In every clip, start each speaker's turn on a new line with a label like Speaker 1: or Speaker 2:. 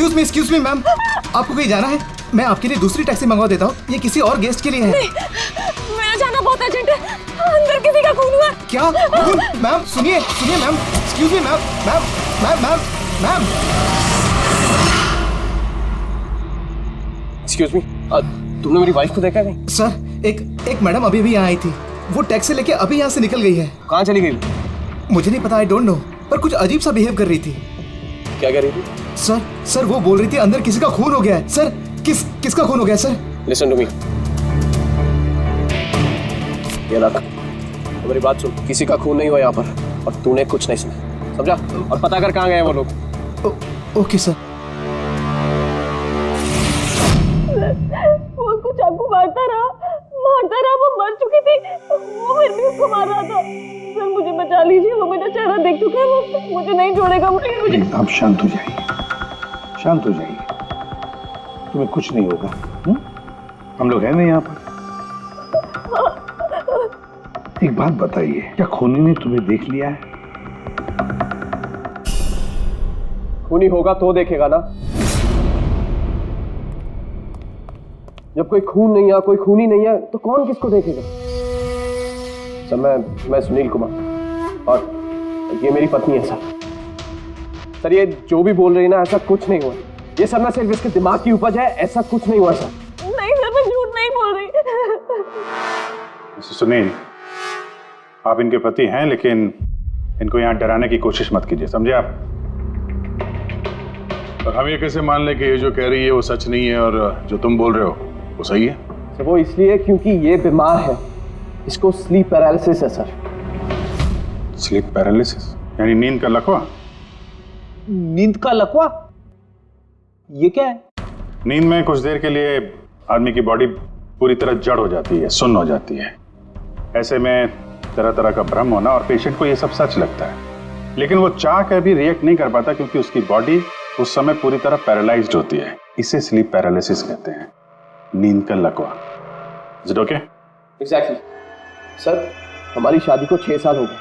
Speaker 1: Excuse me ma'am, आपको कहीं जाना है? मैं आपके लिए दूसरी टैक्सी मंगवा देता हूँ, ये किसी और गेस्ट के लिए है।
Speaker 2: नहीं, मेरा जाना बहुत अर्जेंट है, अंदर किसी का खून हुआ।
Speaker 1: क्या खून? मैम सुनिए ma'am, excuse me ma'am, ma'am.
Speaker 3: Excuse me, तुमने मेरी वाइफ को देखा नहीं?
Speaker 1: सर एक मैडम अभी यहाँ आई थी, वो टैक्सी लेके अभी यहाँ से निकल गई है।
Speaker 3: कहाँ चली गई?
Speaker 1: मुझे नहीं पता, आई डोंट नो, पर कुछ अजीब सा बिहेव कर रही थी।
Speaker 3: क्या कह रही थी?
Speaker 1: सर वो बोल रही थी अंदर किसी का खून हो गया है। सर किसका खून हो गया सर?
Speaker 3: लिसन टू मी, ये रख, मेरी बात सुन, किसी का खून नहीं हुआ यहाँ पर, और तूने कुछ नहीं सुना, समझा? और पता कर कहाँ गए वो लोग।
Speaker 1: Okay sir.
Speaker 2: वो उसको चाकू मारता रहा, वो मर चुकी थी, वो फिर भी उसको मार रहा था। सर मुझे बचा लीजिए, वो मेरा चेहरा देख चुका है, वो मुझे नहीं छोड़ेगा। मुझे
Speaker 4: आप शांत हो जाइए, शांत हो जाइए, तुम्हें कुछ नहीं होगा। हम लोग हैं ना यहाँ पर। एक बात बताइए, क्या खूनी ने तुम्हें देख लिया है?
Speaker 3: खूनी होगा तो देखेगा ना, जब कोई खून नहीं है, कोई खूनी नहीं है, तो कौन किसको देखेगा? सर मैं सुनील कुमार, और ये मेरी पत्नी है सर। ये जो भी बोल रही है ना, ऐसा कुछ नहीं हुआ, ये सब ना सिर्फ इसके दिमाग की उपज है, ऐसा कुछ नहीं हुआ सर।
Speaker 2: नहीं सर, मैं झूठ नहीं बोल रही।
Speaker 4: सुनील, आप इनके पति हैं, लेकिन इनको यहाँ डराने की कोशिश मत कीजिए, समझे आप?
Speaker 5: और हम ये कैसे मान लें कि ये जो कह रही है वो सच नहीं है और जो तुम बोल रहे हो वो सही है?
Speaker 3: सर वो इसलिए क्योंकि ये बीमार है, इसको स्लीप पैरालिसिस है सर।
Speaker 4: स्लीप पैरालिसिस यानी नींद का लकवा?
Speaker 6: नींद का लकवा? ये क्या है?
Speaker 4: नींद में कुछ देर के लिए आदमी की बॉडी पूरी तरह जड़ हो जाती है, सुन्न हो जाती है। ऐसे में तरह तरह का भ्रम होना, और पेशेंट को ये सब सच लगता है, लेकिन वो चाह कर भी रिएक्ट नहीं कर पाता क्योंकि उसकी बॉडी उस समय पूरी तरह पैरालाइज्ड होती है। इसे स्लीप पैरालिसिस कहते हैं, नींद का लकवा। Is it okay?
Speaker 3: Exactly sir, हमारी शादी को 6 साल हो गए,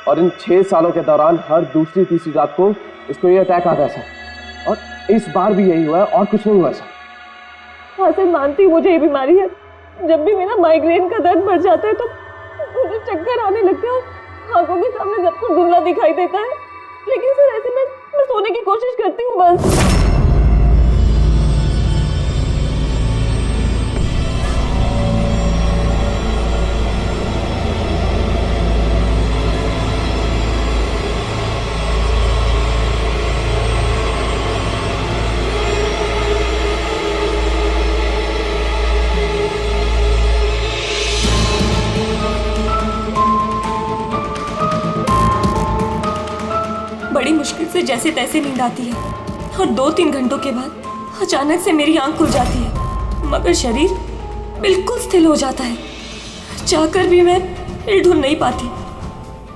Speaker 3: और इन 6 सालों के दौरान हर दूसरी तीसरी रात को इसको ये अटैक आता है सर, और इस बार भी यही हुआ है, और कुछ नहीं हुआ सर।
Speaker 2: हाँ सर, मानती मुझे ये बीमारी है। जब भी मेरा माइग्रेन का दर्द बढ़ जाता है तो मुझे चक्कर आने लगते हैं और आंखों के सामने सब कुछ धुंधला दिखाई देता है। लेकिन सर ऐसे मैं सोने की कोशिश करती हूँ बस। बड़ी मुश्किल से जैसे तैसे नींद आती है और 2-3 घंटों के बाद अचानक से मेरी आंख खुल जाती है, मगर शरीर बिल्कुल स्थिर हो जाता है। चाहकर भी मैं हिल-डुल नहीं पाती।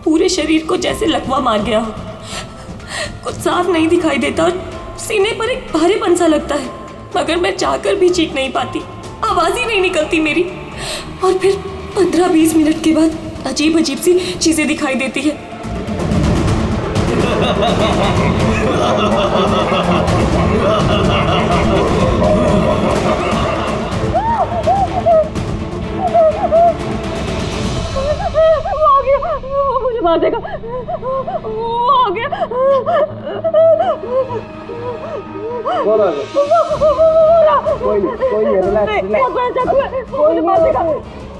Speaker 2: पूरे शरीर को जैसे लकवा मार गया हो, कुछ साफ नहीं दिखाई देता और सीने पर एक भारीपन सा लगता है, मगर मैं चाहकर भी चीख नहीं पाती, आवाज ही नहीं निकलती मेरी। और फिर 15-20 मिनट के बाद अजीब अजीब सी चीजें दिखाई देती है। वो आ गया, वो मुझे मार देगा, वो आ गया।
Speaker 3: कोई नहीं, रिलैक्स।
Speaker 2: बहुत बड़ा चाकू है, वो मुझे मार देगा।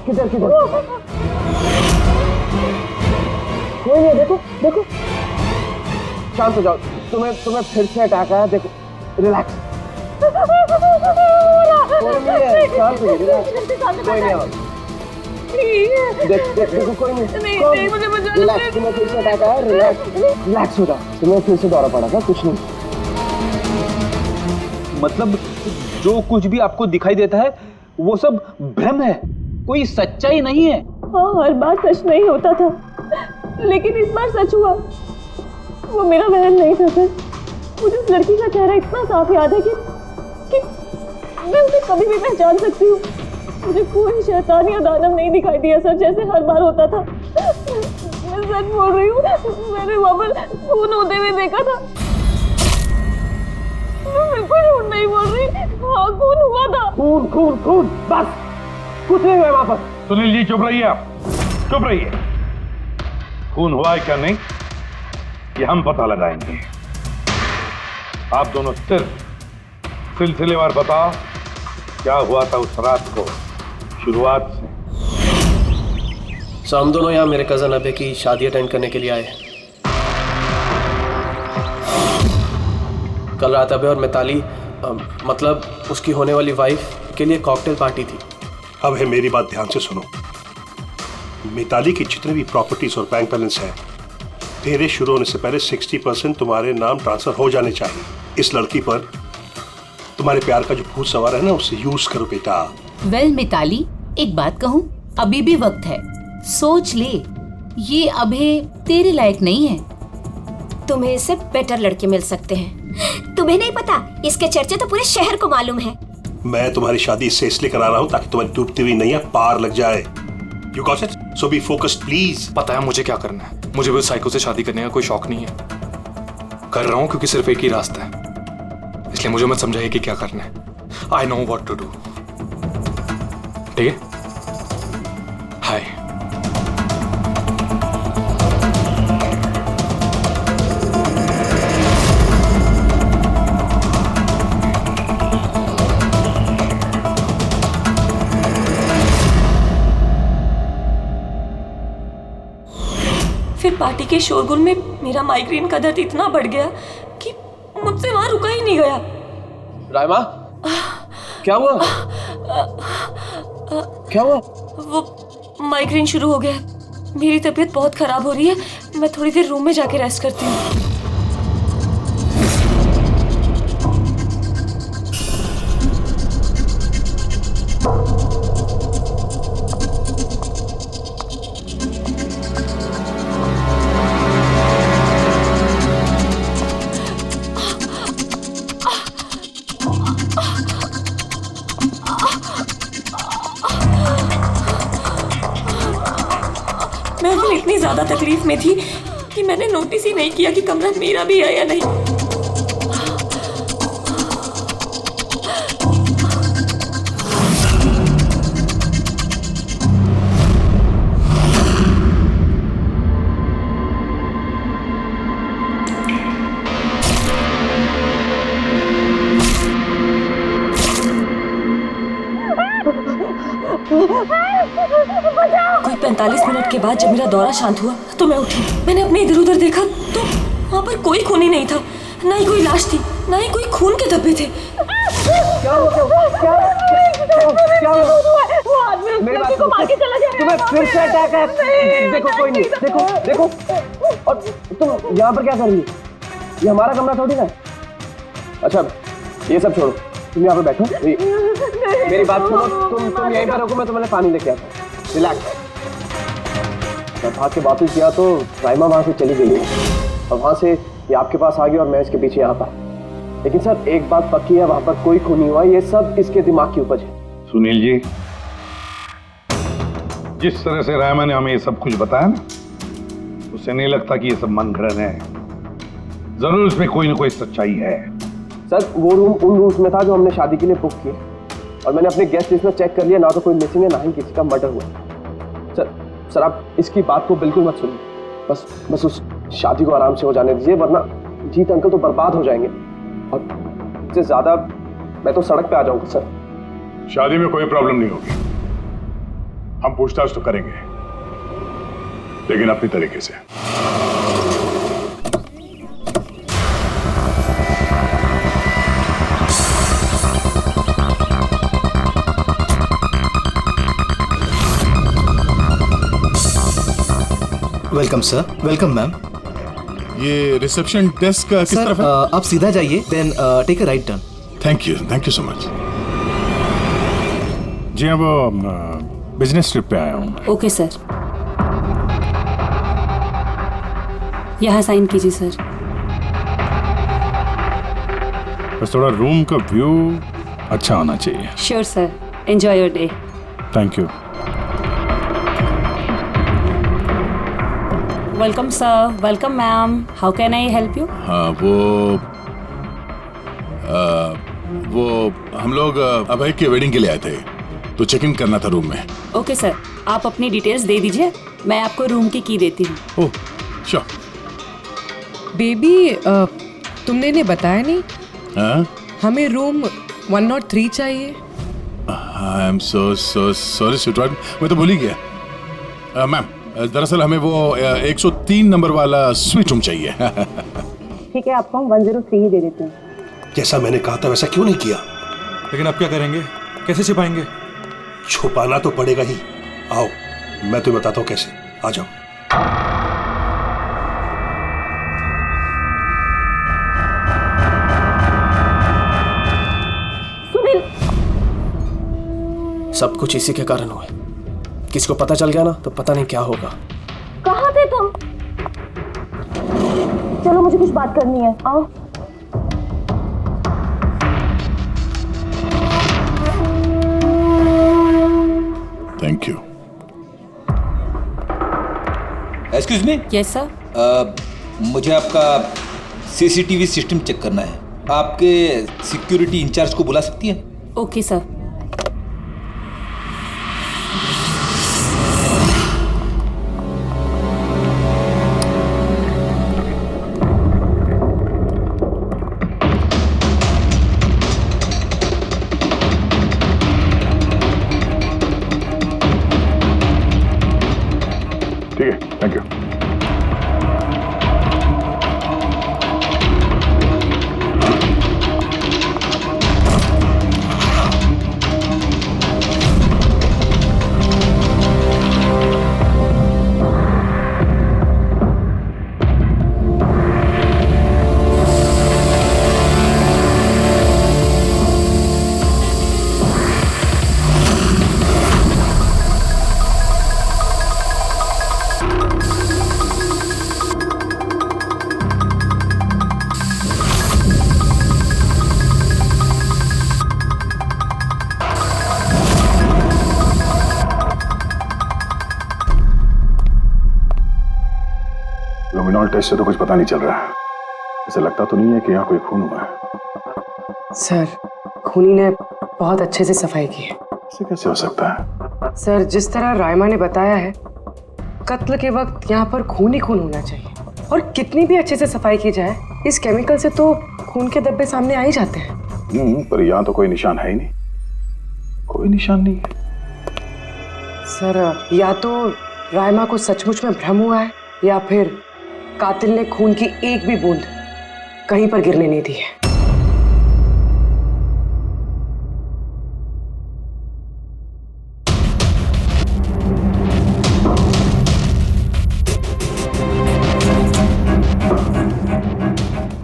Speaker 3: किधर कोई नहीं, देखो शांत हो जाओ, तुम्हें फिर से अटैक आया, देखो रिलैक्स। कोई नहीं है, शांत रहिए, रिलैक्स, कोई नहीं है। देखो कोई नहीं,
Speaker 2: मुझे बचा लो।
Speaker 3: रिलैक्स, तुम्हें फिर से अटैक आया, रिलैक्स हो जाओ, तुम्हें फिर से दौरा पड़ा था, कुछ नहीं।
Speaker 6: मतलब जो कुछ भी आपको दिखाई देता है वो सब भ्रम है, कोई सच्चाई नहीं है।
Speaker 2: हाँ, हर बार सच नहीं होता था, लेकिन इस बार सच हुआ। वो मेरा वहम नहीं था सर। मुझे उस लड़की का चेहरा इतना साफ याद है कि मैं उसे कभी भी पहचान सकती हूँ। मुझे कोई शैतान या दानव नहीं दिखाई दिया सर, जैसे हर बार होता था। मैं सच बोल रही हूँ, मैंने वहाँ पर खून होते हुए देखा था। मैं बिल्कुल झूठ नहीं बोल रही। हाँ, खून हुआ था।
Speaker 3: खून खून खून, बस कुछ नहीं हुआ वहां पर।
Speaker 4: सुनील जी चुप रहिए, आप चुप रहिए। खून हुआ है क्या नहीं ये हम पता लगाएंगे। आप दोनों सिर्फ सिलसिलेवार बताओ क्या हुआ था उस रात को, शुरुआत से।
Speaker 3: सो हम दोनों यहाँ मेरे कजन अभय की शादी अटेंड करने के लिए आए। कल रात अभय और मिताली मतलब उसकी होने वाली वाइफ के लिए कॉकटेल पार्टी थी।
Speaker 7: अब है मेरी बात ध्यान से सुनो। मिताली की जितने भी प्रॉपर्टीज और बैंक बैलेंस है तेरे शुरू होने से पहले 60% तुम्हारे नाम ट्रांसफर हो जाने चाहिए। इस लड़की पर तुम्हारे प्यार का जो भूत सवार है ना उसे यूज करो बेटा।
Speaker 8: वेल मिताली, एक बात कहूँ, अभी भी वक्त है, सोच ले। ये अभय तेरे लायक नहीं है।
Speaker 9: तुम्हें इससे बेटर लड़के मिल सकते हैं। तुम्हें नहीं पता, इसके चर्चे तो पूरे शहर को मालूम है।
Speaker 7: मैं तुम्हारी शादी इससे इसलिए करा रहा हूँ ताकि तुम्हारी डूबती हुई नैया पार लग जाए। You got it? So be focused please.
Speaker 10: पता है मुझे क्या करना है। मुझे भी उस साइको से शादी करने का कोई शौक नहीं है। कर रहा हूँ क्योंकि सिर्फ एक ही रास्ता है, इसलिए मुझे मत समझाइए कि क्या करना है। I know what to do. ठीक है? हाय।
Speaker 2: फिर पार्टी के शोरगुल में मेरा माइग्रेन का दर्द इतना बढ़ गया कि मुझसे वहां रुका ही नहीं गया।
Speaker 3: रायमा, क्या हुआ? क्या हुआ?
Speaker 2: वो माइग्रेन शुरू हो गया। मेरी तबीयत बहुत खराब हो रही है। मैं थोड़ी देर रूम में जाके रेस्ट करती हूँ। मैं फिर इतनी ज्यादा तकलीफ में थी कि मैंने नोटिस ही नहीं किया कि कमरा मेरा भी है या नहीं। कोई 45 मिनट के बाद जब मेरा दौरा शांत हुआ तो मैं उठी। मैंने अपने इधर उधर देखा तो वहाँ पर कोई खून ही नहीं था, ना ही कोई लाश थी, ना ही कोई खून के धब्बे थे।
Speaker 3: क्या हुआ?
Speaker 2: वो आदमी उस लड़की को मार के चला गया।
Speaker 3: तुम्हें फिर से अटैक है? देखो कोई नहीं, देखो। और तुम यहाँ पर क्या कर रही हो? ये हमारा कमरा थोड़ी ना। अच्छा ये सब छोड़ो, तुम यहाँ पर बैठो। मेरी बात सुनो, तुम यहीं पर रखो, मैं तुम्हें पानी लेके आता हूँ। रिलैक्स। मैं भाग के वापस गया तो राइमा वहां से चली गई और वहां से ये आपके पास आ गया और मैं इसके पीछे यहाँ था। लेकिन सर एक बात पक्की है, वहां पर कोई खून नहीं हुआ। ये सब इसके दिमाग की उपज है।
Speaker 4: सुनील जी, जिस तरह से रायमा ने हमें ये सब कुछ बताया ना, उससे नहीं लगता कि ये सब मन घड़न है। जरूर इसमें कोई ना कोई सच्चाई है।
Speaker 3: सर वो रूम उन रूम्स में था जो हमने शादी के लिए बुक किए और मैंने अपने गेस्ट लिस्ट में चेक कर लिया, ना तो कोई मिसिंग है ना ही किसी का मर्डर हुआ। सर आप इसकी बात को बिल्कुल मत सुनिए। बस उस शादी को आराम से हो जाने दीजिए, वरना जीत अंकल तो बर्बाद हो जाएंगे और इससे ज्यादा मैं तो सड़क पे आ जाऊंगा। सर
Speaker 5: शादी में कोई प्रॉब्लम नहीं होगी, हम पूछताछ तो करेंगे, लेकिन अपनी तरीके से।
Speaker 1: Welcome sir. Welcome ma'am.
Speaker 5: ये रिसेप्शन डेस्क का किस तरफ है?
Speaker 1: आप सीधा जाइए, then take a right turn.
Speaker 5: Thank you so much.
Speaker 4: जी हाँ, वो बिजनेस ट्रिप पे आया हूँ।
Speaker 8: ओके सर, यहाँ साइन कीजिए सर।
Speaker 4: बस थोड़ा रूम का व्यू अच्छा होना चाहिए।
Speaker 8: Sure sir, enjoy your day.
Speaker 4: Thank you.
Speaker 8: Welcome sir, welcome ma'am, how can I help you?
Speaker 5: हाँ वो वो हम लोग अभय के वेडिंग के लिए आए थे, तो चेक इन करना था रूम में।
Speaker 11: ओके सर, आप अपनी डिटेल्स दे दीजिए, मैं आपको रूम की देती हूँ।
Speaker 5: Oh sure.
Speaker 12: बेबी तुमने इन्हें बताया नहीं?
Speaker 5: हाँ?
Speaker 12: हमें रूम 103 चाहिए।
Speaker 5: I am so sorry sweetheart, मैं तो भूल ही गया। मैम दरअसल हमें वो 103 नंबर वाला स्वीट रूम चाहिए।
Speaker 11: ठीक है, आपको हम 103 ही दे देते हैं।
Speaker 7: जैसा मैंने कहा था वैसा क्यों नहीं किया?
Speaker 10: लेकिन अब क्या करेंगे, कैसे छिपाएंगे?
Speaker 7: छुपाना तो पड़ेगा ही। आओ मैं तुम्हें बताता हूँ कैसे, आ जाओ।
Speaker 3: सब कुछ इसी के कारण हुआ। किसी को पता चल गया ना तो पता नहीं क्या होगा।
Speaker 9: कहाँ थे तुम? चलो मुझे कुछ बात करनी है, आओ।
Speaker 5: Thank you.
Speaker 6: Excuse me.
Speaker 11: Yes sir.
Speaker 6: मुझे आपका सीसीटीवी सिस्टम चेक करना है। आपके सिक्योरिटी इंचार्ज को बुला सकती है?
Speaker 11: Okay sir.
Speaker 4: ठीक है, थैंक यू। लुमिनॉल टेस्ट से तो कुछ पता नहीं चल रहा है। ऐसा लगता तो नहीं है कि यहाँ कोई खून हुआ है।
Speaker 12: सर खूनी ने बहुत अच्छे से सफाई की है।
Speaker 4: ऐसे कैसे हो सकता है?
Speaker 12: सर जिस तरह रायमा ने बताया है, कत्ल के वक्त यहाँ पर खून ही खून होना चाहिए। और कितनी भी अच्छे से सफाई की जाए, इस केमिकल से तो खून के धब्बे सामने आ ही जाते हैं।
Speaker 4: पर यहाँ तो कोई निशान है ही नहीं। कोई निशान नहीं है।
Speaker 12: सर या तो रायमा को सचमुच में भ्रम हुआ है, या फिर कातिल ने खून की एक भी बूंद कहीं पर गिरने नहीं दी है।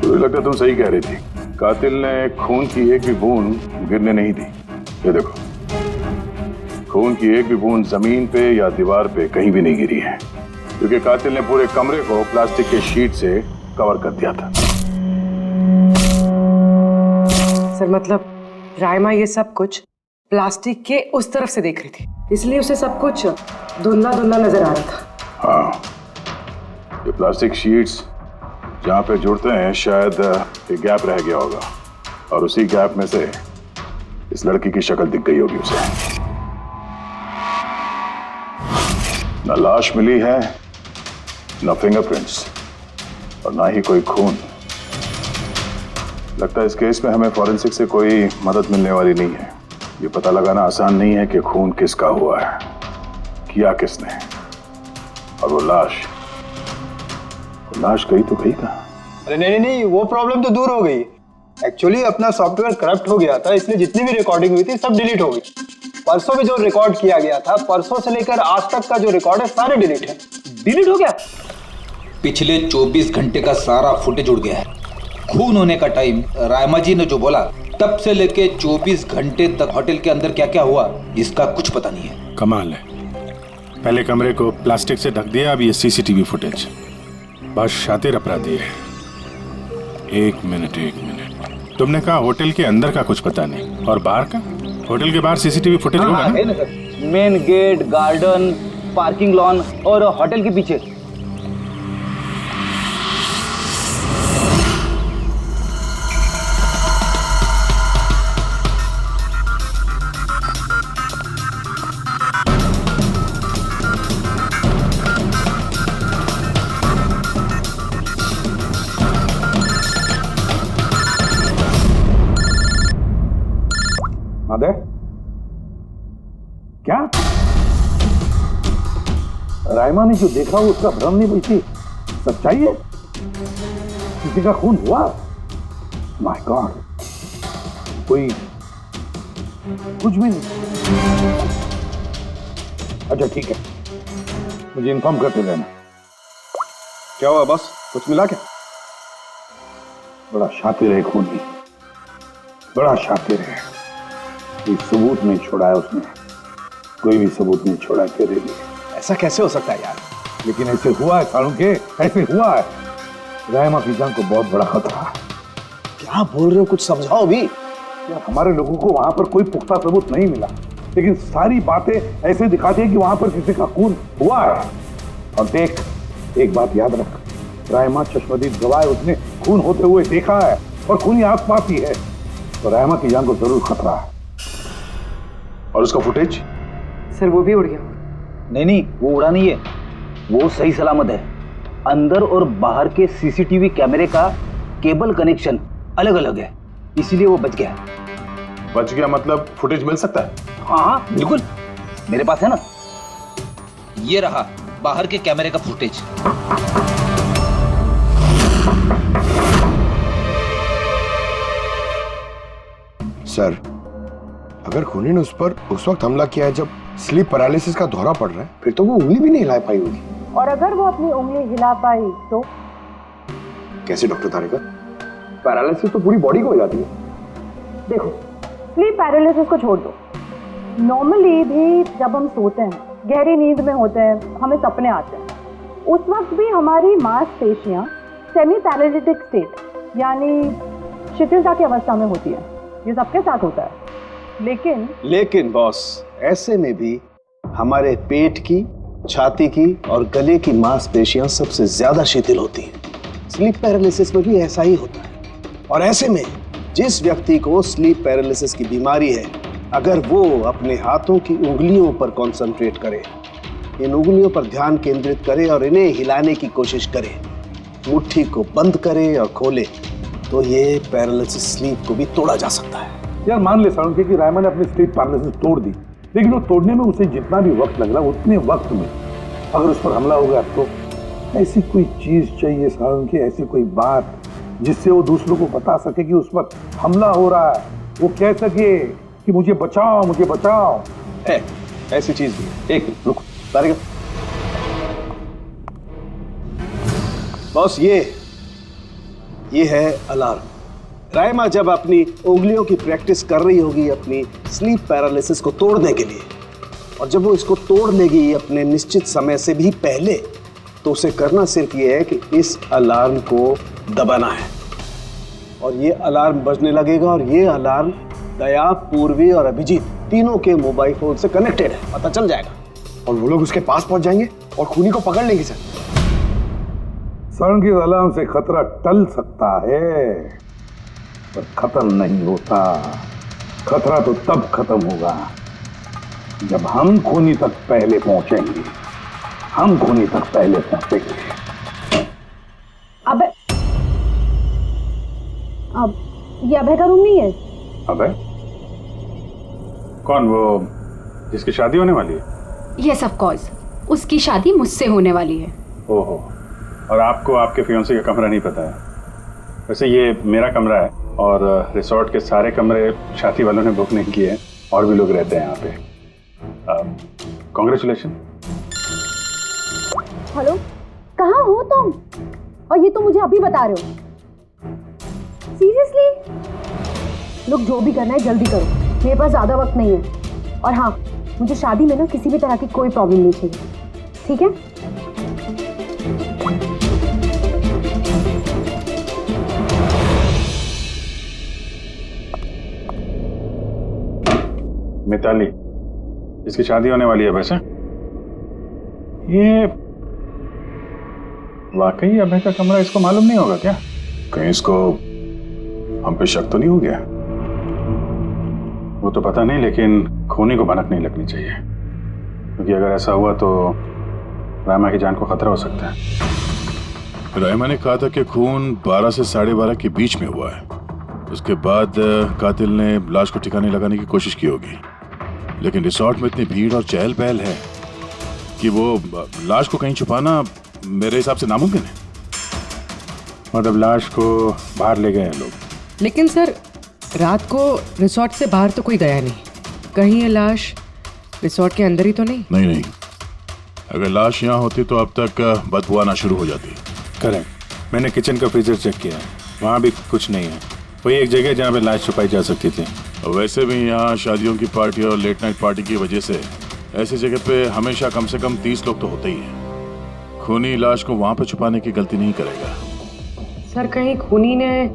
Speaker 4: मुझे लगता तुम सही कह रही थी। कातिल ने खून की एक भी बूंद गिरने नहीं दी। ये देखो, खून की एक भी बूंद जमीन पे या दीवार पे कहीं भी नहीं गिरी है, क्योंकि कातिल ने पूरे कमरे को प्लास्टिक के शीट से कवर कर दिया था।
Speaker 12: सर मतलब रायमा ये सब कुछ प्लास्टिक के उस तरफ से देख रही थी, इसलिए उसे सब कुछ धुंधला धुंधला नजर आ रहा था।
Speaker 4: हाँ, ये प्लास्टिक शीट्स जहाँ पे जुड़ते हैं शायद एक गैप रह गया होगा, और उसी गैप में से इस लड़की की शक्ल दिख गई होगी उसे। न लाश मिली है, न फिंगरप्रिंट्स, और ना ही कोई खून। लगता है इस केस में हमें फॉरेंसिक से कोई मदद मिलने वाली नहीं है। ये पता लगाना आसान नहीं है कि खून किसका हुआ है, किया किसने, और वो लाश गई तो गई कहाँ?
Speaker 1: अरे नहीं, वो प्रॉब्लम तो दूर हो गई। एक्चुअली अपना सॉफ्टवेयर करप्ट हो गया था, इसलिए जितनी भी रिकॉर्डिंग हुई थी सब डिलीट हो गई। परसों भी जो रिकॉर्ड किया गया था, परसों से लेकर आज तक का जो रिकॉर्ड है सारे डिलीट है। डिलीट हो गया।
Speaker 6: पिछले 24 घंटे का सारा फुटेज उड़ गया है। खून होने का टाइम रायमा जी ने जो बोला, तब से लेके 24 घंटे तक होटल के अंदर क्या क्या हुआ इसका कुछ पता नहीं है।
Speaker 4: कमाल है, पहले कमरे को प्लास्टिक से ढक दिया, अब ये सीसीटीवी फुटेज। बस शातिर अपराधी है। एक मिनट, तुमने कहा होटल के अंदर का कुछ पता नहीं, और बाहर का? होटल के बाहर सीसीटीवी फुटेज होगा ना?
Speaker 6: है ना sir, main gate, garden, parking lawn और होटल के पीछे।
Speaker 13: अदय क्या रायमा ने जो देखा वो उसका भ्रम नहीं बल्कि सच्चाई है? किसी का खून हुआ? माय गॉड, कोई कुछ भी नहीं। अच्छा ठीक है, मुझे इन्फॉर्म करते रहना।
Speaker 3: क्या हुआ बॉस, कुछ मिला क्या?
Speaker 13: बड़ा शातिर है खूनी, बड़ा शातिर है। कोई सबूत नहीं छोड़ा है उसने, कोई भी सबूत नहीं छोड़ा तेरे लिए।
Speaker 3: ऐसा कैसे हो सकता है यार?
Speaker 13: लेकिन ऐसे हुआ है सालुंके, ऐसे हुआ है। रायमा की जान को बहुत बड़ा खतरा है।
Speaker 3: क्या बोल रहे हो, कुछ समझाओ भी।
Speaker 13: यार हमारे लोगों को वहां पर कोई पुख्ता सबूत नहीं मिला, लेकिन सारी बातें ऐसे दिखाती है कि वहां पर किसी का खून हुआ है। और देख, एक बात याद रख, रायमा चश्मदीद गवाह है, उसने खून होते हुए देखा है और खूनी आसपास ही है, तो रायमा की जान को जरूर खतरा है।
Speaker 4: और उसका फुटेज?
Speaker 12: सर वो भी उड़ गया।
Speaker 14: नहीं, वो उड़ा नहीं है, वो सही सलामत है। अंदर और बाहर के सीसीटीवी कैमरे का केबल कनेक्शन अलग अलग है, इसीलिए वो बच गया।
Speaker 4: बच गया मतलब फुटेज मिल सकता है?
Speaker 14: हाँ बिल्कुल, मेरे पास है ना। ये रहा बाहर के कैमरे का फुटेज।
Speaker 3: सर, अगर खूनी ने उस पर उस वक्त हमला किया है जब स्लीप पैरालिसिस का दौरा पड़ रहा है, फिर तो वो उंगली भी नहीं हिला पाई होगी।
Speaker 15: और अगर वो अपनी उंगली हिला पाई तो?
Speaker 3: कैसे डॉक्टर तारिका? पैरालिसिस तो पूरी बॉडी को हो जाती है।
Speaker 15: देखो, स्लीप पैरालिसिस को छोड़ दो, नॉर्मली भी जब हम सोते हैं, गहरी नींद में होते हैं, हमें सपने आते हैं, उस वक्त भी हमारी मांसपेशियां सेमी पैरालिटिक स्टेट यानी शिथिलता की अवस्था में होती है। ये सबके साथ होता है।
Speaker 16: लेकिन बॉस, ऐसे में भी हमारे पेट की, छाती की और गले की मांसपेशियां सबसे ज्यादा शिथिल होती हैं। स्लीप पैरालिसिस में भी ऐसा ही होता है। और ऐसे में जिस व्यक्ति को स्लीप पैरालिसिस की बीमारी है, अगर वो अपने हाथों की उंगलियों पर कंसंट्रेट करे, इन उंगलियों पर ध्यान केंद्रित करे और इन्हें हिलाने की कोशिश करे, मुट्ठी को बंद करे और खोले, तो ये पैरालिसिस स्लीप को भी तोड़ा जा सकता है।
Speaker 13: यार मान ले सालुंके कि रायमा ने अपनी स्लीप पैरालिसिस तोड़ दी, लेकिन वो तोड़ने में उसे जितना भी वक्त लग रहा, उतने वक्त में अगर उस पर हमला हो गया तो ऐसी कोई चीज चाहिए सालुंके, ऐसी कोई बात जिससे वो दूसरों को बता सके कि उस पर हमला हो रहा है, वो कह सके कि मुझे बचाओ, मुझे बचाओ।
Speaker 16: है ऐसी चीज भी। एक रुक तारिका, बॉस ये है अलार्म। रायमा जब अपनी उंगलियों की प्रैक्टिस कर रही होगी अपनी स्लीप पैरालिसिस को तोड़ने के लिए, और जब वो इसको तोड़ लेगी अपने निश्चित समय से भी पहले, तो उसे करना सिर्फ ये है कि इस अलार्म को दबाना है, और ये अलार्म बजने लगेगा। और ये अलार्म दया, पूर्वी और अभिजीत तीनों के मोबाइल फोन से कनेक्टेड है, पता चल जाएगा।
Speaker 3: और वो लोग उसके पास पहुंच जाएंगे और खूनी को पकड़ लेंगे।
Speaker 13: सर, के अलार्म से खतरा टल सकता है, पर खत्म नहीं होता। खतरा तो तब खत्म होगा जब हम खूनी तक पहले पहुंचेंगे। हम खूनी तक पहले पहुंचेंगे।
Speaker 15: अब ये अभय का रूम नहीं है?
Speaker 4: अभय? कौन, वो जिसकी शादी होने वाली है?
Speaker 11: यस ऑफ कोर्स, उसकी शादी मुझसे होने वाली है।
Speaker 4: ओहो, और आपको आपके फियांसे का कमरा नहीं पता है? वैसे ये मेरा कमरा है और रिसोर्ट के सारे कमरे शादी वालों ने बुक नहीं किए हैं, और भी लोग रहते हैं यहाँ पे। कॉन्ग्रेचुलेशन।
Speaker 15: हेलो, कहाँ हो तुम? और ये तो मुझे अभी बता रहे हो? सीरियसली? लोग जो भी करना है जल्दी करो, मेरे पास ज्यादा वक्त नहीं है। और हाँ, मुझे शादी में ना किसी भी तरह की कोई प्रॉब्लम नहीं चाहिए, ठीक है?
Speaker 4: मिताली, इसकी शादी होने वाली है। वैसे ये वाकई अभय का कमरा इसको मालूम नहीं होगा क्या? कहीं इसको हम पे शक तो नहीं हो गया? वो तो पता नहीं, लेकिन खूनी को भनक नहीं लगनी चाहिए, क्योंकि अगर ऐसा हुआ तो रायमा की जान को खतरा हो सकता है।
Speaker 5: रायमा ने कहा था कि खून 12 से 12:30 के बीच में हुआ है। उसके बाद कातिल ने लाश को ठिकाने लगाने की कोशिश की होगी, लेकिन रिसोर्ट में इतनी भीड़ और चहल पहल है कि वो लाश को कहीं छुपाना मेरे हिसाब से नामुमकिन है।
Speaker 4: मतलब लाश को बाहर ले गए हैं लोग?
Speaker 12: लेकिन सर, रात को रिसोर्ट से बाहर तो कोई गया नहीं। कहीं ये लाश रिसोर्ट के अंदर ही तो नहीं?
Speaker 5: नहीं, अगर लाश यहाँ होती तो अब तक बदबू आना शुरू हो जाती।
Speaker 4: करेक्ट। मैंने किचन का फ्रीजर चेक किया है, वहाँ भी कुछ नहीं है। वही एक जगह जहाँ पे लाश छुपाई जा सकती थी।
Speaker 5: वैसे भी यहाँ शादियों की पार्टी और लेट नाइट पार्टी की वजह से ऐसी जगह पे हमेशा कम से कम 30 लोग तो होते ही हैं। खूनी लाश को वहाँ पे छुपाने की गलती नहीं करेगा।
Speaker 12: सर, कहीं खूनी ने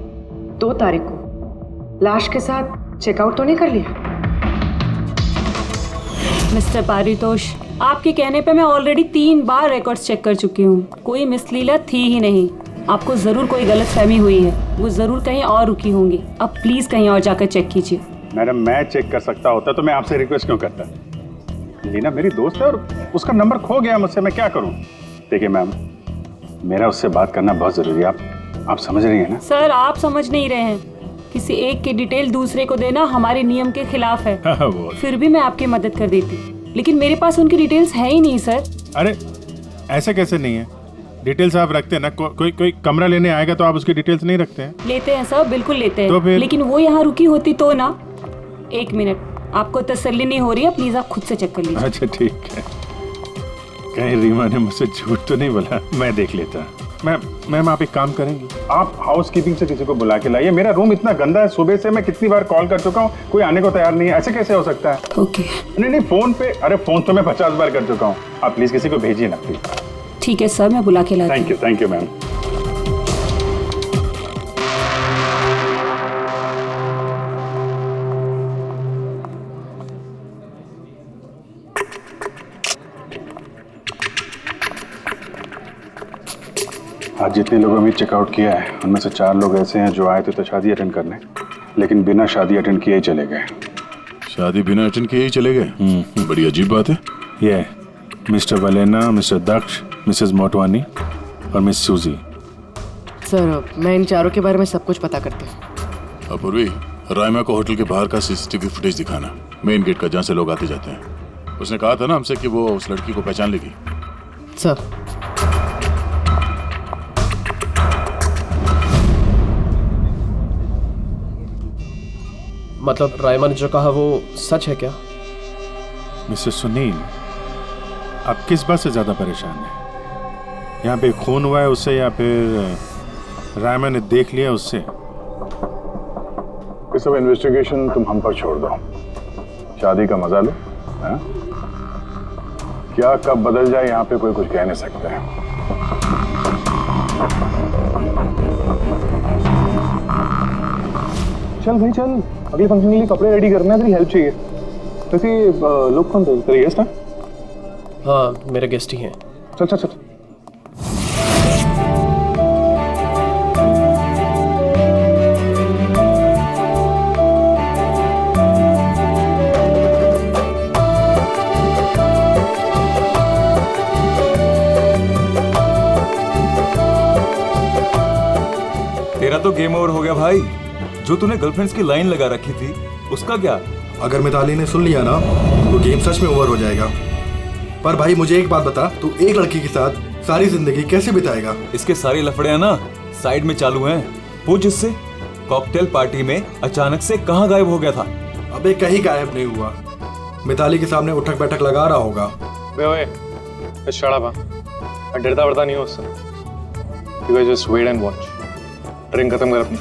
Speaker 12: 2 तारीख को लाश के साथ चेकआउट तो नहीं कर लिया?
Speaker 11: मिस्टर पारितोष, आपके कहने पे मैं ऑलरेडी 3 बार रिकॉर्ड्स चेक कर चुकी हूँ। कोई मिसलीला थी ही नहीं। आपको जरूर कोई गलतफहमी हुई है, वो जरूर कहीं और रुकी होंगी। अब प्लीज कहीं और जाकर चेक कीजिए।
Speaker 4: मैडम, मैं चेक कर सकता होता तो मैं आपसे रिक्वेस्ट क्यों करता? लीना मेरी दोस्त है और उसका नंबर खो गया मुझसे, मैं क्या करूँ? देखिए मैम, मेरा उससे बात करना बहुत जरूरी है। आप समझ रही हैं ना?
Speaker 11: सर, आप समझ नहीं रहे हैं। किसी एक की डिटेल दूसरे को देना हमारे नियम के खिलाफ है। फिर भी मैं आपकी मदद कर देती, लेकिन मेरे पास उनकी डिटेल्स है ही नहीं सर।
Speaker 4: अरे ऐसे कैसे नहीं है? डिटेल्स आप रखते हैं ना। कोई कमरा लेने आएगा तो आप उसकी डिटेल्स नहीं रखते हैं?
Speaker 11: लेते हैं सर, बिल्कुल लेते हैं।
Speaker 4: तो फिर?
Speaker 11: लेकिन वो यहाँ रुकी होती तो ना। 1 मिनट, आपको तसल्ली नहीं हो रही है, प्लीज आप खुद से चेक कर लीजिए।
Speaker 4: अच्छा ठीक है। कहीं रीमा ने मुझसे झूठ तो नहीं बोला? मैं देख लेता। मैम आप एक काम करेंगी, आप हाउस कीपिंग से किसी को बुला के लाइए। मेरा रूम इतना गंदा है, सुबह से मैं कितनी बार कॉल कर चुका हूँ, कोई आने को तैयार नहीं है। ऐसे कैसे हो सकता है?
Speaker 11: ओके।
Speaker 4: नहीं फोन पे, अरे फोन तो मैं 50 बार कर चुका हूँ। आप प्लीज किसी को भेजिए ना प्लीज।
Speaker 11: ठीक है सर, मैं बुला के लाती हूँ।
Speaker 4: Thank you ma'am. आज जितने लोगों ने चेकआउट किया है उनमें से 4 लोग ऐसे हैं जो आए थे तो शादी अटेंड करने, लेकिन बिना शादी अटेंड किए ही चले गए।
Speaker 5: शादी बिना अटेंड किए ही चले गए? बड़ी अजीब बात है।
Speaker 4: ये मिस्टर वलेना, मिस्टर दक्ष, मिसेस मोटवानी और मिस सूजी।
Speaker 12: सर, मैं इन चारों के बारे में सब कुछ पता करती हूँ।
Speaker 5: अपूर्वी, रायमा को होटल के बाहर का सीसीटीवी फुटेज दिखाना, मेन गेट का, जहाँ से लोग आते जाते हैं। उसने कहा था ना हमसे कि वो उस लड़की को पहचान लेगी।
Speaker 12: सर,
Speaker 3: मतलब रायमा ने जो कहा वो सच है क्या?
Speaker 4: मिस्टर सुनील, आप किस बात से ज्यादा परेशान हैं? यहाँ पे खून हुआ है उससे या फिर रायमा ने देख लिया उससे?
Speaker 13: ये सब इन्वेस्टिगेशन तुम हम पर छोड़ दो। शादी का मजा लो। क्या कब बदल जाए यहाँ पे कोई कुछ कह नहीं सकता है। चल भाई चल, अगले फंक्शन के लिए कपड़े रेडी करना है, तेरी हेल्प चाहिए। वैसे लोग कौन थे? तेरे गेस्ट हैं?
Speaker 3: हाँ, मेरे गेस्ट ही हैं।
Speaker 13: चल चल चल।
Speaker 17: तेरा तो गेम ओवर हो गया भाई। जो तूने गर्लफ्रेंड्स की लाइन लगा रखी थी उसका क्या?
Speaker 18: अगर मिताली ने सुन लिया ना तो गेम सच में ओवर हो जाएगा। पर भाई मुझे एक बात बता, तू एक लड़की के साथ सारी जिंदगी कैसे बिताएगा?
Speaker 17: इसके सारे लफड़े हैं ना साइड में चालू हैं। पूछ इससे, कॉकटेल पार्टी में अचानक से कहाँ गायब हो गया था?
Speaker 18: अबे कहीं गायब नहीं हुआ, मिताली के सामने उठक बैठक लगा रहा होगा।
Speaker 3: मैं डरता वरता नहीं हूँ उससे। You guys just wait and watch. Drink खत्म कर अपनी।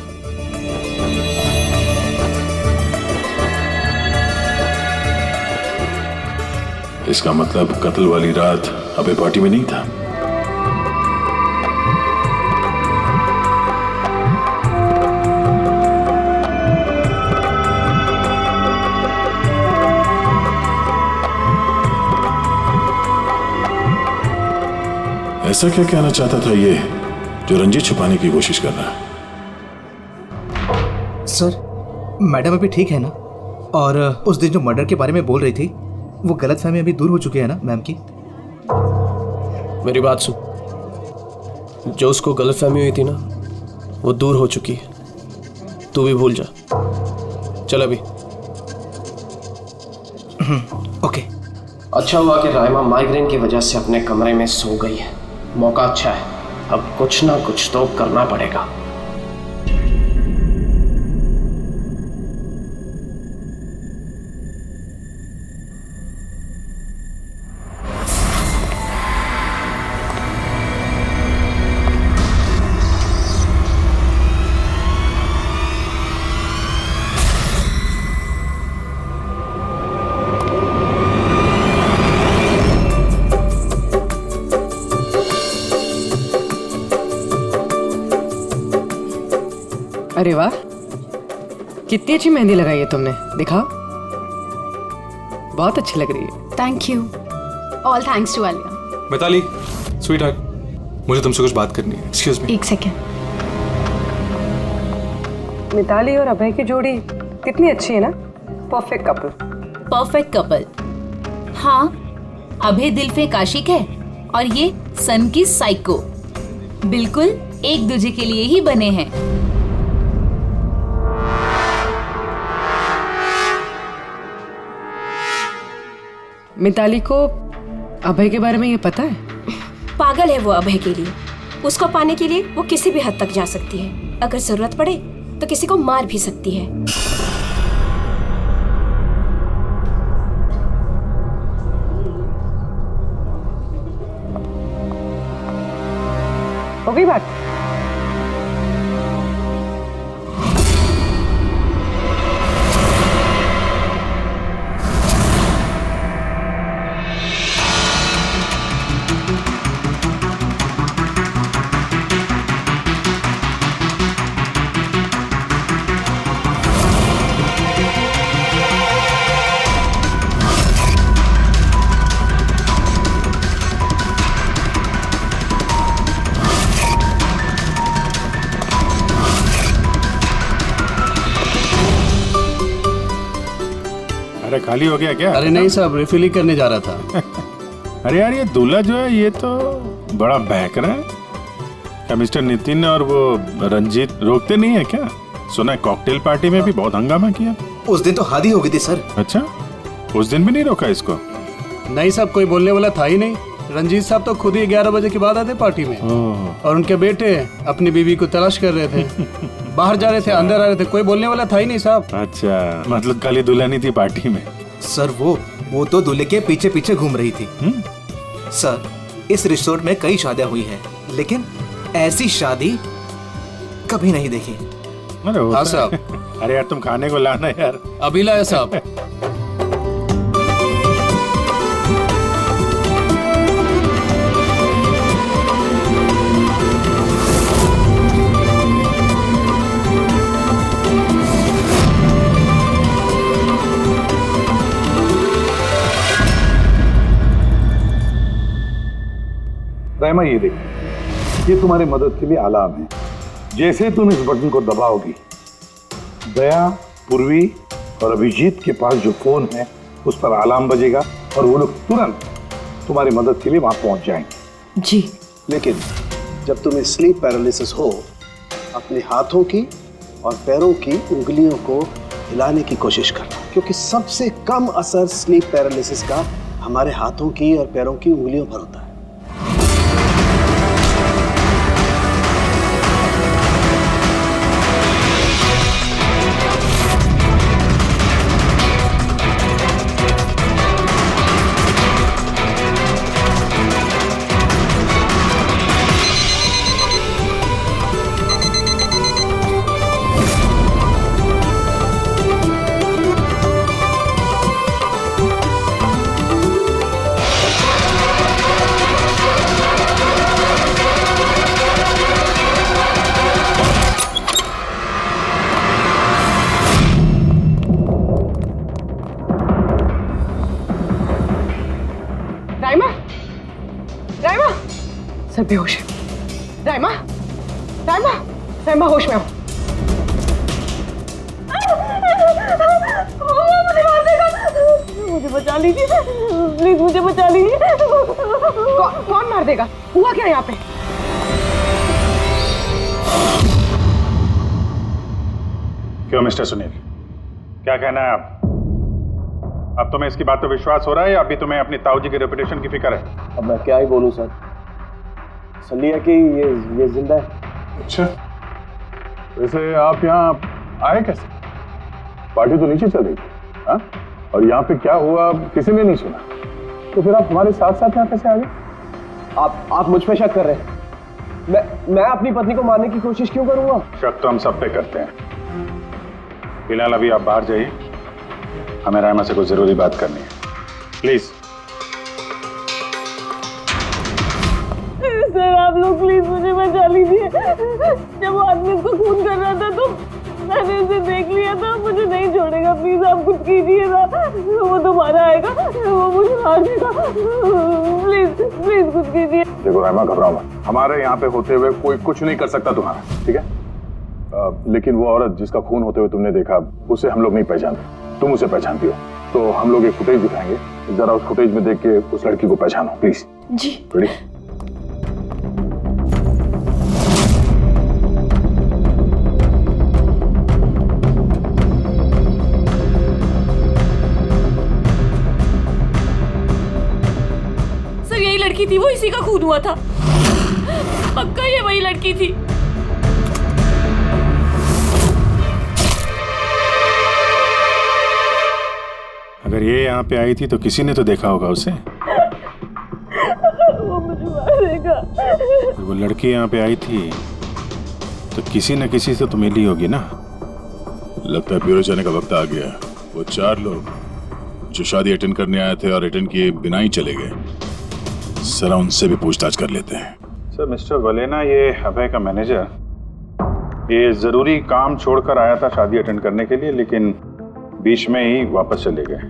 Speaker 5: इसका मतलब कत्ल वाली रात अबे पार्टी में नहीं था। ऐसा क्या कहना चाहता था ये जो रंजित छुपाने की कोशिश कर रहा है?
Speaker 19: सर, मैडम अभी ठीक है ना? और उस दिन जो मर्डर के बारे में बोल रही थी वो गलतफहमी अभी दूर हो चुकी है ना मैम की?
Speaker 3: मेरी बात सुन, जो उसको गलतफहमी हुई थी ना वो दूर हो चुकी है।
Speaker 19: तू भी भूल जा। चल अभी। ओके।
Speaker 3: अच्छा हुआ कि राइमा माइग्रेन की वजह से अपने कमरे में सो गई है। मौका अच्छा है, अब कुछ ना कुछ तो करना पड़ेगा।
Speaker 12: अरे वाह, कितनी अच्छी मेहंदी लगाई है तुमने, दिखाओ। बहुत अच्छी लग रही है।
Speaker 20: Thank you. All thanks to Aliya.
Speaker 10: Mitali, sweetheart, मुझे तुमसे कुछ बात करनी है। Excuse me.
Speaker 20: एक सेकेंड।
Speaker 12: मिताली और अभय की जोड़ी कितनी अच्छी है ना। Perfect couple.
Speaker 8: Perfect couple. हाँ, अभय दिल पे आशिक है और ये सन की साइको। बिल्कुल एक दूसरे के लिए ही बने हैं।
Speaker 12: मिताली को अभय के बारे में ये पता है?
Speaker 9: पागल है वो अभय के लिए। उसको पाने के लिए वो किसी भी हद तक जा सकती है। अगर जरूरत पड़े तो किसी को मार भी सकती है।
Speaker 12: हो गई बात?
Speaker 4: अरे खाली हो गया क्या?
Speaker 19: अरे नहीं साहब, रिफिलिंग करने जा रहा था।
Speaker 4: अरे यार, ये दूल्हा जो है ये तो बड़ा बहक रहा है। क्या मिस्टर नितिन और वो रंजीत रोकते नहीं है क्या? सुना है कॉकटेल पार्टी में भी बहुत हंगामा किया।
Speaker 19: उस दिन तो हादी हो गई थी सर।
Speaker 4: अच्छा, उस दिन भी नहीं रोका इसको?
Speaker 19: नहीं साहब, कोई बोलने वाला था ही नहीं। रंजीत साहब तो खुद ही 11 बजे के बाद आते पार्टी में, और उनके बेटे अपनी बीवी को तलाश कर रहे थे। बाहर जा रहे थे, अंदर आ रहे थे, कोई बोलने वाला था ही नहीं साहब।
Speaker 4: अच्छा, मतलब खाली दुल्हनी थी पार्टी में?
Speaker 19: सर वो तो दूल्हे के पीछे पीछे घूम रही थी। सर, इस रिसोर्ट में कई शादियां हुई हैं, लेकिन ऐसी शादी कभी नहीं देखी।
Speaker 4: हाँ साहब। अरे यार, तुम खाने को लाना यार।
Speaker 19: अभी लाया साहब।
Speaker 13: राइमा, ये देखो, ये तुम्हारी मदद के लिए अलार्म है। जैसे तुम इस बटन को दबाओगी, दया, पूर्वी और अभिजीत के पास जो फोन है उस पर अलार्म बजेगा और वो लोग तुरंत तुम्हारी मदद के लिए वहां पहुंच जाएंगे।
Speaker 12: जी।
Speaker 16: लेकिन जब तुम्हें स्लीप पैरालिसिस हो, अपने हाथों की और पैरों की उंगलियों को हिलाने की कोशिश करना, क्योंकि सबसे कम असर स्लीप पैरालिसिस का हमारे हाथों की और पैरों की उंगलियों पर होता है।
Speaker 12: सर बेहोश है। राइमा, राइमा, राइमा होश में आओ। मुझे बचा लीजिए प्लीज, मुझे बचा लीजिए। कौन मार देगा? हुआ क्या यहाँ पे?
Speaker 4: क्यों मिस्टर सुनील, क्या कहना है आप? अब तुम्हें इसकी बात पर विश्वास हो रहा है या अभी तुम्हें अपनी ताऊ जी की रेपुटेशन की फिक्र है?
Speaker 3: अब मैं क्या ही बोलूं सर, तसल्ली है कि ये जिंदा है।
Speaker 13: अच्छा, वैसे आप यहाँ आए कैसे? पार्टी तो नीचे चल रही थी, हाँ? और यहाँ पे क्या हुआ किसी ने नहीं सुना, तो फिर आप हमारे साथ साथ यहाँ कैसे आ गए?
Speaker 3: आप मुझ पे शक कर रहे हैं? मैं अपनी पत्नी को मारने की कोशिश क्यों करूंगा?
Speaker 4: शक तो हम सब पे करते हैं। फिलहाल अभी आप बाहर जाइए, हमें रायमा से कुछ जरूरी बात करनी है, प्लीज।
Speaker 15: सर आप लोग प्लीज मुझे बचा लीजिए। जब वो आदमी उसको खून कर रहा था तो मैंने उसे देख लिया था, मुझे नहीं छोड़ेगा, प्लीज आप कुछ कीजिए ना। वो दोबारा आएगा, वो मुझे मार देगा, प्लीज प्लीज कुछ कीजिए।
Speaker 13: देखो रायमा, घबराओ मत, हमारे यहाँ पे होते हुए कोई कुछ नहीं कर सकता तुम्हारा, ठीक है? लेकिन वो औरत जिसका खून होते हुए तुमने देखा, उसे हम लोग नहीं पहचानते, तुम उसे पहचानती हो, तो हम लोग एक फुटेज दिखाएंगे, जरा उस फुटेज में देख के उस लड़की को पहचानो प्लीज।
Speaker 9: जी।
Speaker 13: रेडी?
Speaker 2: सर यही लड़की थी, वो इसी का खून हुआ था, पक्का ये वही लड़की थी।
Speaker 4: अगर ये यहाँ पे आई थी तो किसी ने तो देखा होगा उसे।
Speaker 15: वो मुझे मारेगा।
Speaker 4: अगर वो लड़की यहाँ पे आई थी तो किसी न किसी से तो मिली होगी ना।
Speaker 5: लगता है ब्यूरो जाने का वक्त आ गया। वो 4 लोग जो शादी अटेंड करने आए थे और अटेंड किए बिना ही चले गए, जरा उनसे भी पूछताछ कर लेते हैं।
Speaker 4: सर मिस्टर वलेना, ये अभय का मैनेजर, ये जरूरी काम छोड़कर आया था शादी अटेंड करने के लिए, लेकिन बीच में ही वापस चले गए।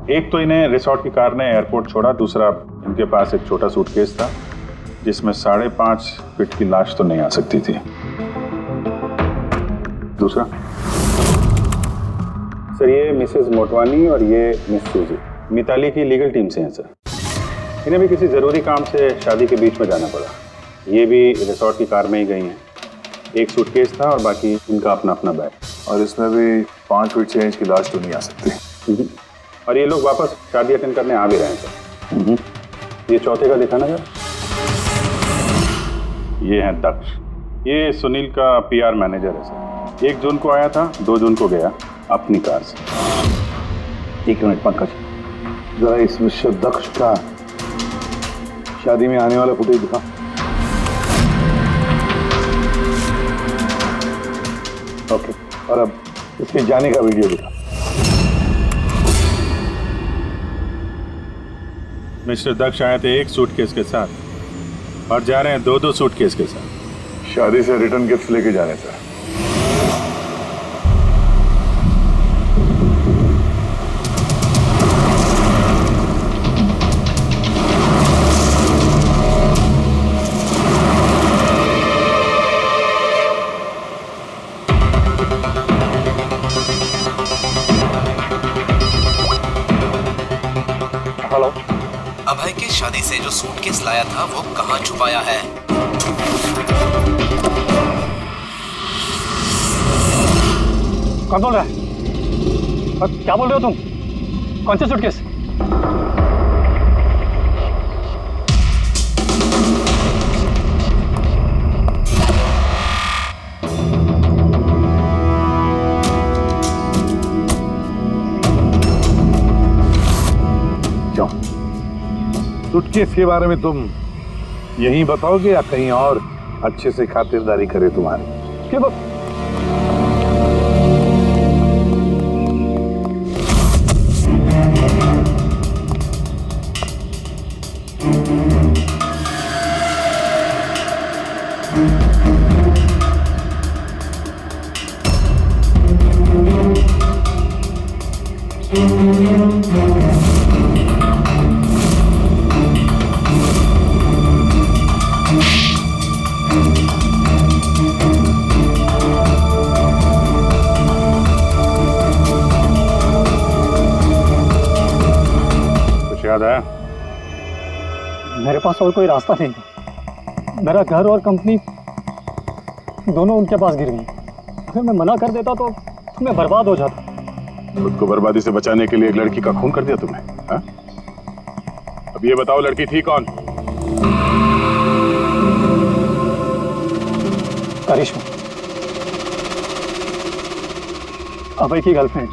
Speaker 4: एक तो इन्हें रिसोर्ट की कार ने एयरपोर्ट छोड़ा, दूसरा इनके पास एक छोटा सूटकेस था जिसमें 5.5 फीट की लाश तो नहीं आ सकती थी। दूसरा सर, ये मिसेस मोटवानी और ये मिस सूजी मिताली की लीगल टीम से हैं सर। इन्हें भी किसी ज़रूरी काम से शादी के बीच में जाना पड़ा। ये भी रिसोर्ट की कार में ही गई हैं। एक सूटकेस था और बाकी इनका अपना अपना बैग,
Speaker 13: और इसमें भी 5 फीट 6 इंच की लाश तो नहीं आ सकती।
Speaker 4: और ये लोग वापस शादी अटेंड करने आ भी रहे हैं सर। ये चौथे का दिखाना सर। ये है दक्ष, ये सुनील का पीआर मैनेजर है सर। 1 जून को आया था, 2 जून को गया अपनी कार से।
Speaker 13: 1 मिनट पंकज, जरा इस मिस्टर दक्ष का शादी में आने वाला फुटेज दिखा। ओके, और अब इसके जाने का वीडियो दिखा।
Speaker 4: मिस्टर दक्ष आए थे 1 सूटकेस के साथ और जा रहे हैं 2-2 सूटकेस के साथ।
Speaker 13: शादी से रिटर्न गिफ्ट लेके जाने से।
Speaker 6: अभय के शादी से जो सूटकेस लाया था वो कहाँ छुपाया है?
Speaker 1: कौन बोल रहा है? और क्या बोल रहे हो तुम? कौन से सूटकेस?
Speaker 13: सूटकेस के बारे में तुम यहीं बताओगे या कहीं और अच्छे से खातिरदारी करे तुम्हारी?
Speaker 1: क्यों?
Speaker 4: याद आया?
Speaker 1: मेरे पास और कोई रास्ता नहीं था। मेरा घर और कंपनी दोनों उनके पास गिर गई। अगर मैं मना कर देता तो मैं बर्बाद हो जाता।
Speaker 5: खुद को बर्बादी से बचाने के लिए एक लड़की का खून कर दिया तुमने, हाँ? अब ये बताओ लड़की थी कौन?
Speaker 1: करिश्मा, अभय की गर्लफ्रेंड।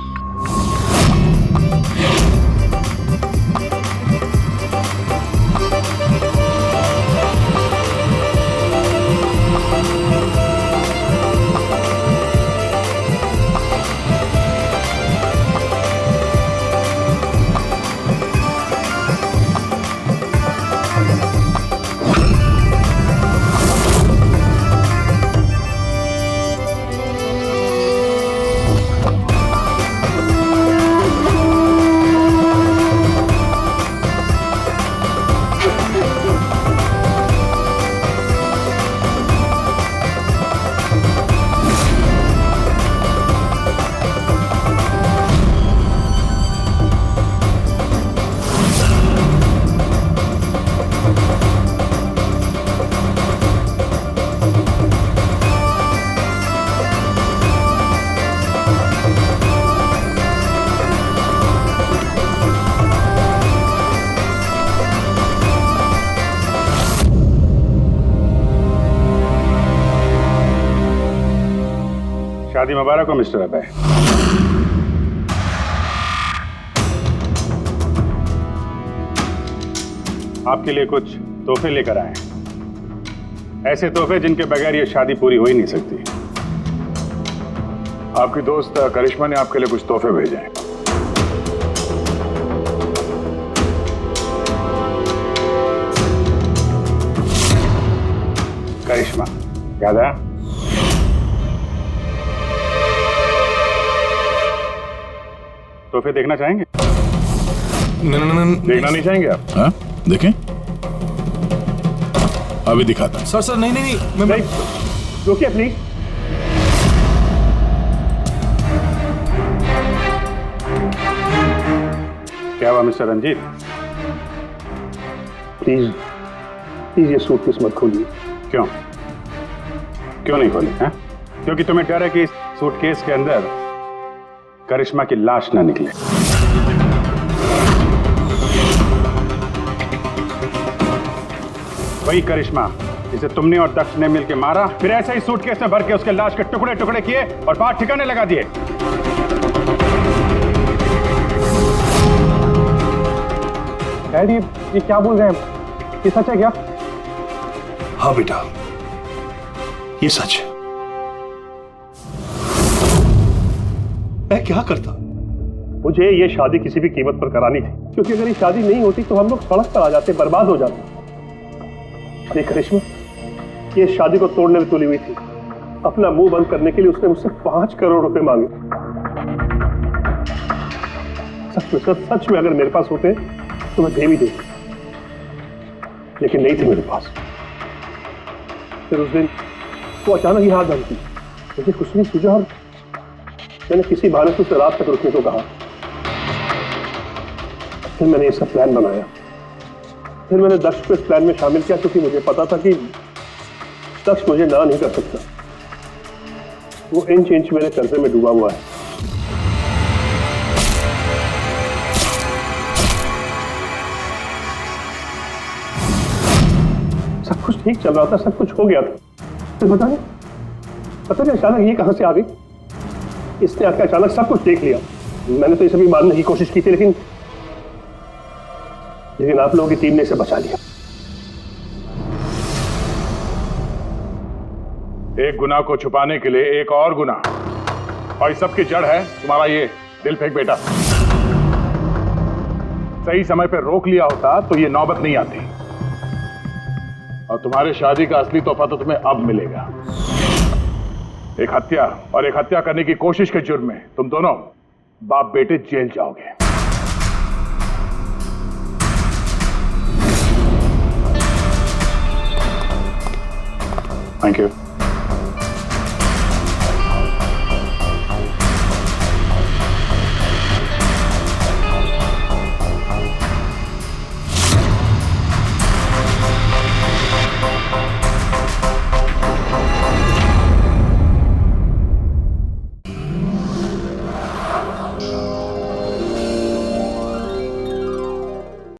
Speaker 4: शादी मुबारक हो मिस्टर अभय। आपके लिए कुछ तोहफे लेकर आए हैं, ऐसे तोहफे जिनके बगैर ये शादी पूरी हो ही नहीं सकती।
Speaker 5: आपकी दोस्त करिश्मा ने आपके लिए कुछ तोहफे भेजे हैं।
Speaker 4: करिश्मा, याद आया? तोहफे देखना चाहेंगे? देखना नहीं चाहेंगे आप?
Speaker 5: हाँ, देखें। अभी दिखाता हूं।
Speaker 10: सर सर नहीं नहीं नहीं, मैं
Speaker 7: रुकिए प्लीज।
Speaker 4: क्या हुआ मिस्टर रंजीत?
Speaker 7: प्लीज प्लीज ये सूटकेस मत खोलिए।
Speaker 4: क्यों? क्यों नहीं खोली? हैं? क्योंकि तुम्हें डर है कि इस सूटकेस के अंदर करिश्मा की लाश ना निकले। वही करिश्मा जिसे तुमने और दक्ष ने मिलकर मारा, फिर ऐसे ही सूटकेस में भर के उसके लाश के टुकड़े टुकड़े किए और बाहर ठिकाने लगा दिए।
Speaker 1: डैड, ये क्या बोल रहे हैं? ये सच है क्या?
Speaker 7: हाँ बेटा, ये सच है। मैं क्या करता? मुझे ये शादी किसी भी कीमत पर करानी थी, क्योंकि अगर ये शादी नहीं होती तो हम लोग सड़क पर आ जाते, बर्बाद हो जाते। ये करिश्मा ये शादी को तोड़ने में तुली हुई थी। अपना मुंह बंद करने के लिए उसने मुझसे 5 करोड़ रुपए मांगे। सच में अगर मेरे पास होते तो मैं दे भी देता, लेकिन नहीं थे मेरे पास। फिर उस दिन वो अचानक ही हाथ धमकी, मुझे कुछ नहीं सूझा और मैंने किसी बहाने से उसे रात तक रुकने को कहा। फिर मैंने इसका प्लान बनाया। फिर मैंने दक्ष को इस प्लान में शामिल किया, क्योंकि मुझे पता था कि दक्ष मुझे ना नहीं कर सकता। वो इंच इंच मेरे कर्जे में डूबा हुआ है। सब कुछ ठीक चल रहा था, सब कुछ हो गया था। तो पता नहीं अचानक ये कहां से आ गई। इसने आके अचानक सब कुछ देख लिया। मैंने तो ये सभी मारने की कोशिश की थी, लेकिन आप लोगों की टीम ने इसे बचा लिया।
Speaker 5: एक गुनाह को छुपाने के लिए एक और गुनाह, और इस सब की जड़ है तुम्हारा ये दिल फेंक बेटा। सही समय पर रोक लिया होता तो ये नौबत नहीं आती, और तुम्हारे शादी का असली तोहफा तो तुम्हें अब मिलेगा। एक हत्या और एक हत्या करने की कोशिश के जुर्म में तुम दोनों बाप बेटे जेल जाओगे। Thank you.